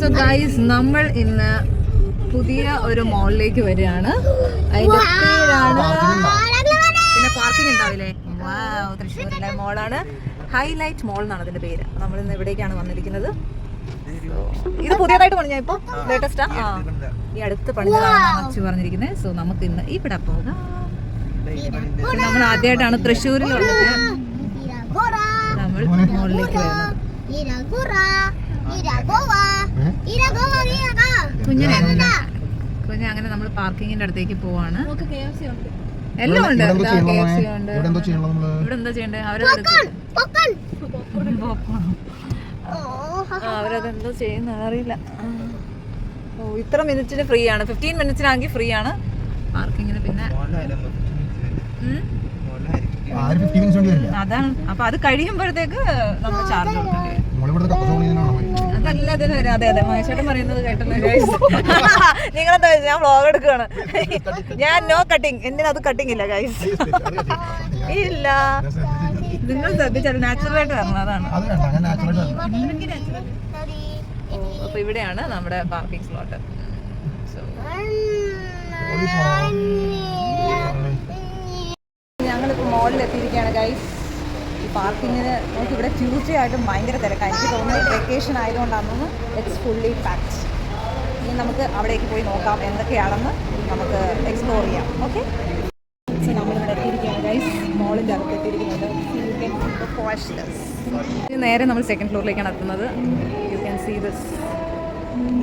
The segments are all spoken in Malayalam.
സോ ഗൈസ്, നമ്മൾ ഇന്ന് പുതിയ ഒരു മോളിലേക്ക് വരികയാണ്. അതിന്റെ പേരാണ്, പിന്നെ പാർക്കിംഗ് ഉണ്ടാവില്ലേ, തൃശ്ശൂരിലെ മോളാണ്, ഹൈലൈറ്റ് മോൾ എന്നാണ് അതിന്റെ പേര്. നമ്മൾ ഇന്ന് ഇവിടേക്കാണ് വന്നിരിക്കുന്നത്. ഇത് പുതിയതായിട്ട് പണിഞ്ഞ ഇപ്പൊ ലേറ്റസ്റ്റാ, ഈ അടുത്ത് പണിഞ്ഞതാണ് അച്ചു പറഞ്ഞിരിക്കുന്നത്. സോ നമുക്ക് ഇന്ന് ഇവിടെ പോകാം. നമ്മൾ ആദ്യമായിട്ടാണ് തൃശ്ശൂരിൽ വന്നിട്ട് നമ്മൾ മോളിലേക്ക് വരുന്നത്. കുഞ്ഞിനെ അങ്ങനെ നമ്മൾ പാർക്കിങ്ങിന്റെ അടുത്തേക്ക് പോവാണ്. എല്ലാം ഉണ്ട്. ഇവിടെ എന്താ ചെയ്യണ്ടേ, അവരതെന്തോ ചെയ്യുന്ന അറിയില്ല. ഓ, ഇത്ര മിനിറ്റിന് ഫ്രീ ആണ്, 15 മിനിറ്റ്സിനാണെങ്കിൽ ഫ്രീ ആണ് പാർക്കിങ്ങിന്. പിന്നെ അതാണ്, അപ്പൊ അത് കഴിയുമ്പോഴത്തേക്ക് നമ്മൾ ചാർജ് കൊടുക്കേണ്ടി വരും. അതല്ല അതിന് വരും. അതെ അതെ, മഹേഷേട്ടൻ പറയുന്നത് കേട്ടല്ലോ. നിങ്ങളെന്താ, ഞാൻ വ്ളോഗ് എടുക്കുകയാണ്. ഞാൻ നോ കട്ടിങ്, എന്തിനാ അത് കട്ടിങ് ഇല്ല ഗൈസ്, ഇല്ല. നിങ്ങൾ ശ്രദ്ധിച്ചാൽ നാച്ചുറൽ ആയിട്ട് വരണം, അതാണ്. അപ്പൊ ഇവിടെയാണ് നമ്മുടെ പാർക്കിംഗ് സ്ലോട്ട്. ഞങ്ങളിപ്പോൾ മോളിൽ എത്തിയിരിക്കുകയാണ് ഗൈസ്. ഈ പാർക്കിങ്ങിന് നമുക്ക് ഇവിടെ ട്യൂസ്ഡേ ആയിട്ടും ഭയങ്കര തിരക്കാണ്. എനിക്ക് തോന്നുന്നത് വെക്കേഷൻ ആയതുകൊണ്ടാണെന്ന് ഇറ്റ്സ് ഫുള്ളി പാക്ഡ്. ഇനി നമുക്ക് അവിടേക്ക് പോയി നോക്കാം എന്തൊക്കെയാണെന്ന്, നമുക്ക് എക്സ്പ്ലോർ ചെയ്യാം. ഓക്കെ, സോ നമ്മളിവിടെ എത്തിയിരിക്കുകയാണ് ഗൈസ്, മോളിൻ്റെ അകത്ത് എത്തിയിരിക്കുന്നത്. നേരെ നമ്മൾ സെക്കൻഡ് ഫ്ലോറിലേക്കാണ് എത്തുന്നത്. You can see this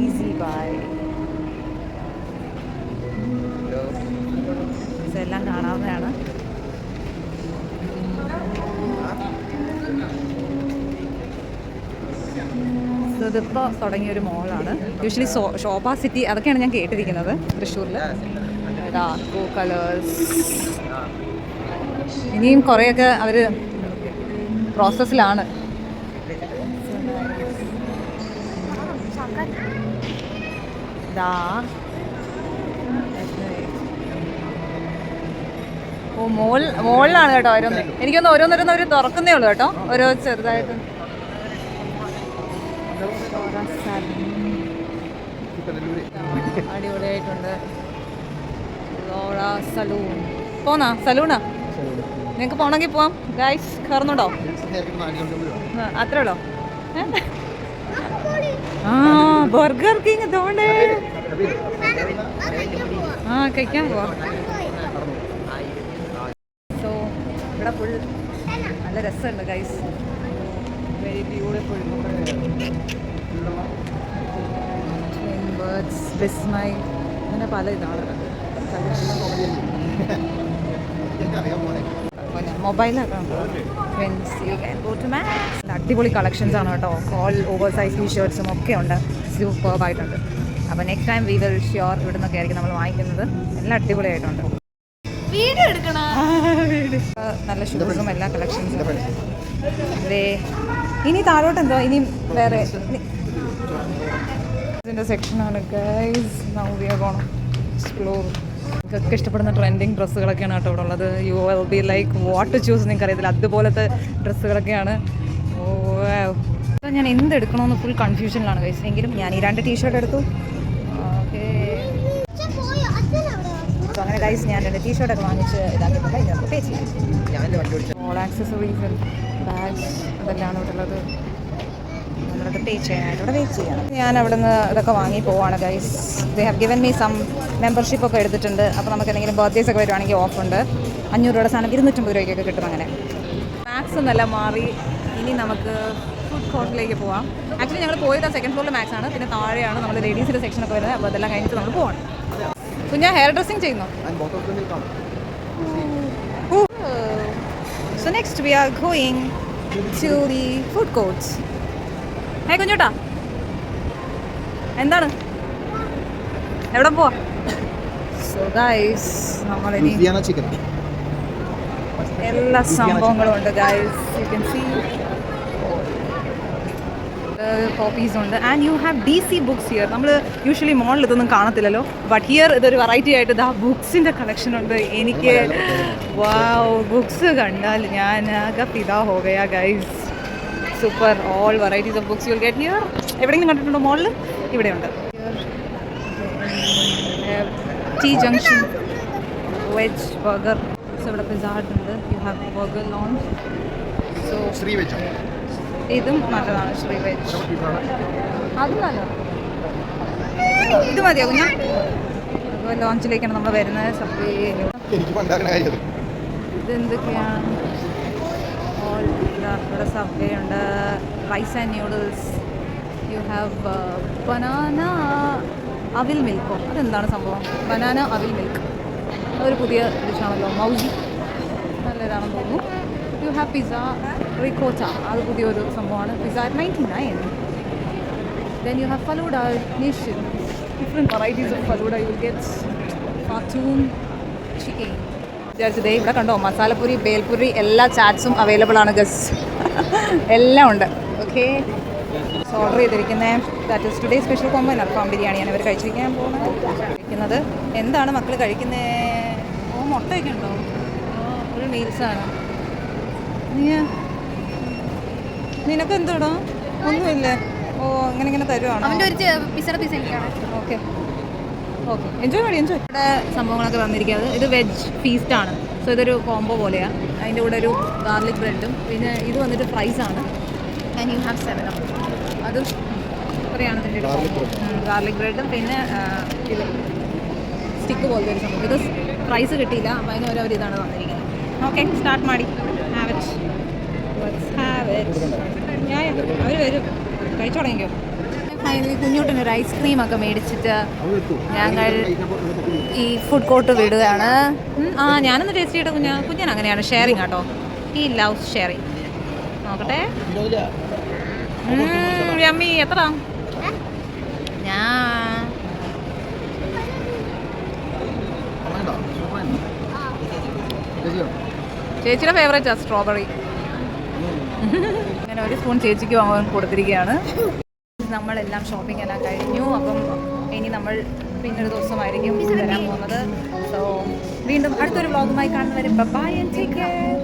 easy by. ഇതെല്ലാം കാണാവുന്നതാണ്. ഇതിപ്പോൾ തുടങ്ങിയൊരു മോളാണ്. യൂഷ്വലി ഷോപ്പാ സിറ്റി അതൊക്കെയാണ് ഞാൻ കേട്ടിരിക്കുന്നത് തൃശ്ശൂരിൽ. ഡാർക്ക് കളേഴ്സ് ഇനിയും കുറേയൊക്കെ അവർ പ്രോസസ്സിലാണ്. ഓ, മോളിലാണ് കേട്ടോ ഓരോന്ന്. എനിക്കൊന്ന് ഓരോന്നോരോന്ന് അവർ തുറക്കുന്നേ ഉള്ളൂ കേട്ടോ, ഓരോ ചെറുതായിട്ട്. അടിപൊളിയായിട്ടുണ്ട്. Laura salon. പോന്നാ സലൂണാ? നിങ്ങൾക്ക് പോണെങ്കിൽ പോവാം ഗൈസ്. കയറുന്നുണ്ടോ? അത്രേ ഉള്ളോ? ആ, ബർഗർ കിങ് അതുകൊണ്ട് കഴിക്കാൻ പോവാം. സോ ഇവിടെ ഫുൾ നല്ല രസമുണ്ട് ഗൈസ്, വെരി ബ്യൂട്ടിഫുൾ. ബേർഡ്സ്, വിസ്മൈ, അങ്ങനെ പല ഇതാണ്. അടിപൊളി കളക്ഷൻസ് ആണ് കേട്ടോ. ഓൾ ഓവർ സൈസ് ടീഷർട്ട്സും ഒക്കെ ഉണ്ട്, സൂപ്പർബായിട്ടുണ്ട്. അപ്പോൾ next time we will sure ഇവിടെ നിന്നൊക്കെ ആയിരിക്കും നമ്മൾ വാങ്ങിക്കുന്നത്. എല്ലാം അടിപൊളിയായിട്ടുണ്ട്. നല്ല ഷൂസും എല്ലാ കളക്ഷൻസും. ഇനി താഴോട്ട് എന്തോ, ഇനി വേറെ ഇതിൻ്റെ സെക്ഷനാണ് guys. Now we are gonna explore. നിങ്ങൾക്ക് ഇഷ്ടപ്പെടുന്ന ട്രെൻഡിങ് ഡ്രസ്സുകളൊക്കെയാണ് കേട്ടോ ഇവിടെ ഉള്ളത്. You will be like what to choose, നിങ്ങൾക്ക് അറിയത്തില്ല, അതുപോലത്തെ ഡ്രസ്സുകളൊക്കെയാണ്. ഓ, ഞാൻ എന്തെടുക്കണമെന്ന് ഫുൾ കൺഫ്യൂഷനിലാണ് ഗൈസ്. എങ്കിലും ഞാൻ ഈ 2 ടീഷർട്ട് എടുത്തു. ഓക്കെ, സോ അങ്ങനെ ഗൈസ് ഞാൻ 2 ടീഷർട്ടൊക്കെ വാങ്ങിച്ച് ഇതാക്കിയിട്ടുണ്ട്. ഇത് നമുക്ക് പേ ചെയ്യാം. ഓൾ ആക്സസറീസ്, ബാഗ്സ്, അതെല്ലാം ഇവിടെ ഉള്ളത്. നമ്മളത് പേ ചെയ്യാനായിട്ട് ഇവിടെ വെയിറ്റ് ചെയ്യണം. ഞാൻ അവിടെ നിന്ന് ഇതൊക്കെ വാങ്ങി പോവാണ് guys. They have given me some membership ഒക്കെ എടുത്തിട്ടുണ്ട്. അപ്പോൾ നമുക്ക് എന്തെങ്കിലും ബർത്ത്ഡേസ് ഒക്കെ വരുവാണെങ്കിൽ ഓഫുണ്ട്. 500 രൂപയുടെ സാധനം 250 രൂപയ്ക്കൊക്കെ കിട്ടും. അങ്ങനെ മാക്സ് ഒന്നെല്ലാം മാറി ഇനി നമുക്ക് ഫുഡ് കോർട്ടിലേക്ക് പോവാം. ആക്ച്വലി ഞങ്ങൾ പോയത് സെക്കൻഡ് ഫ്ലോറിൽ മാക്സ് ആണ്, പിന്നെ താഴെയാണ് നമ്മൾ ലേഡീസിൻ്റെ സെക്ഷനൊക്കെ വരുന്നത്. അപ്പോൾ അതെല്ലാം കഴിഞ്ഞിട്ട് നമ്മൾ പോവാണ്. കുഞ്ഞാ ഹെയർ ഡ്രസ്സിങ് ചെയ്യുന്നു. So next we are going to the food courts. Hey കുഞ്ഞോട്ടാ, എന്താണ്, എവിടെ പോവാ? സോ ഗൈസ് നമ്മളിനി എല്ലാ സംഭവങ്ങളും ഉണ്ട് guys. You can see copies ഉണ്ട്. And you have DC books here. നമ്മൾ യൂഷ്വലി മോളിൽ ഇതൊന്നും കാണത്തില്ലല്ലോ, ബട്ട് ഹിയർ ഇതൊരു വെറൈറ്റി ആയിട്ട് ഇതാ ബുക്സിൻ്റെ കളക്ഷൻ ഉണ്ട്. എനിക്ക് വാവ്, ബുക്സ് കണ്ടാൽ ഞാൻ ആകെ ഫിദാ ഹോ Gaya guys. Super, all varieties of books you'll get here. എവിടെയെങ്കിലും കണ്ടിട്ടുണ്ടോ മോളിൽ? ഇവിടെയുണ്ട്. T junction veg burger. So ഇവിടെ പിസ്സ ഹട്ട് ഉണ്ട്. You have burger launch. So Shri veg ഇതും നല്ലതാണ്, ശ്രീ വെജ്. അത് നല്ലതാണ്. ഇത് മതിയോ കുഞ്ഞാ? അപ്പോൾ ലോഞ്ചിലേക്കാണ് നമ്മൾ വരുന്നത്. സബ്വേ ഇതെന്തൊക്കെയാണ്? ഇവിടെ സബ്വേ ഉണ്ട്. Rice and noodles. You have banana അവിൽ മിൽക്കോ, അതെന്താണ് സംഭവം? ബനാന അവിൽ മിൽക്ക് അതൊരു പുതിയ ഡിഷാണല്ലോ. മൗജി നല്ലതാണെന്ന് തോന്നുന്നു. യു ഹാവ് പിസ്സ റിക്കോട്ട, അത് പുതിയൊരു സംഭവമാണ്. Pizza at 99. Then you have Faluda Nation. Different varieties of Faluda you will get. Fatun chicken. വിചാരിച്ചതേ ഇവിടെ കണ്ടോ, മസാലപ്പൂരി, ബേൽപൂരി എല്ലാ ചാറ്റ്സും അവൈലബിൾ ആണ് ഗസ്. എല്ലാം ഉണ്ട്. ഓക്കെ, ഓർഡർ ചെയ്തിരിക്കുന്നത് that is today special combo Alfaham ബിരിയാണിയാണ് ഇവർ കഴിച്ചിരിക്കാൻ പോകുന്നത്. എന്താണ് മക്കൾ കഴിക്കുന്നത്? ഓ, മുട്ടയൊക്കെ ഉണ്ടോ? ഒരു മീൽസാണ്. നിനക്ക് എന്തോടോ? ഒന്നുമില്ലേ? ഓ, ഇങ്ങനെ തരുവാണോ? ഓക്കെ ഓക്കെ, എൻജോയ് മതി, എൻജോയ്. ഇവിടെ സംഭവങ്ങളൊക്കെ വന്നിരിക്കുന്നത്. ഇത് വെജ് ഫീസ്റ്റാണ്. സോ ഇതൊരു കോംബോ പോലെയാണ്. അതിൻ്റെ കൂടെ ഒരു ഗാർലിക് ബ്രെഡും പിന്നെ ഇത് വന്നിട്ട് ഫ്രൈസാണ്. And you have 7 up. അതും എത്രയാണ് ഇതിൻ്റെ ഗാർലിക് ബ്രെഡും പിന്നെ ഇത് സ്റ്റിക്ക് പോലത്തെ ഒരു സംഭവം. ഇത് പ്രൈസ് കിട്ടിയില്ല, അപ്പോൾ അതിന് ഓരോ ഇതാണ് തന്നിരിക്കുന്നത്. ഓക്കെ, സ്റ്റാർട്ട് ಮಾಡಿ. Have it, let's have it. അവർ വരും, കഴിച്ചു തുടങ്ങിക്കോ. കുഞ്ഞൂട്ടിനൊരു ഐസ്ക്രീമൊക്കെ മേടിച്ചിട്ട് ഞങ്ങൾ ഈ ഫുഡ് കോർട്ട് വിടുകയാണ്. ഞാനൊന്ന് ടേസ്റ്റ് ചെയ്യട്ടെ. കുഞ്ഞൻ അങ്ങനെയാണ്, ഷെയറിങ് കേട്ടോ. ഈ ലവ്സ് ഷെയറിങ്. നോക്കട്ടെ. യമ്മി. എത്ര? ചേച്ചിയുടെ ഫേവറേറ്റാ സ്ട്രോബെറി. അങ്ങനെ ഒരു സ്പൂൺ ചേച്ചിക്ക് വാങ്ങാൻ കൊടുത്തിരിക്കുകയാണ്. നമ്മളെല്ലാം ഷോപ്പിംഗ് എല്ലാം കഴിഞ്ഞു. അപ്പം ഇനി നമ്മൾ പിന്നൊരു ദിവസമായിരിക്കും വരാൻ പോകുന്നത്. സോ വീണ്ടും അടുത്തൊരു വ്ളോഗുമായി കാണുന്നവരെ ബൈ ആൻഡ് ടേക്ക് കെയർ.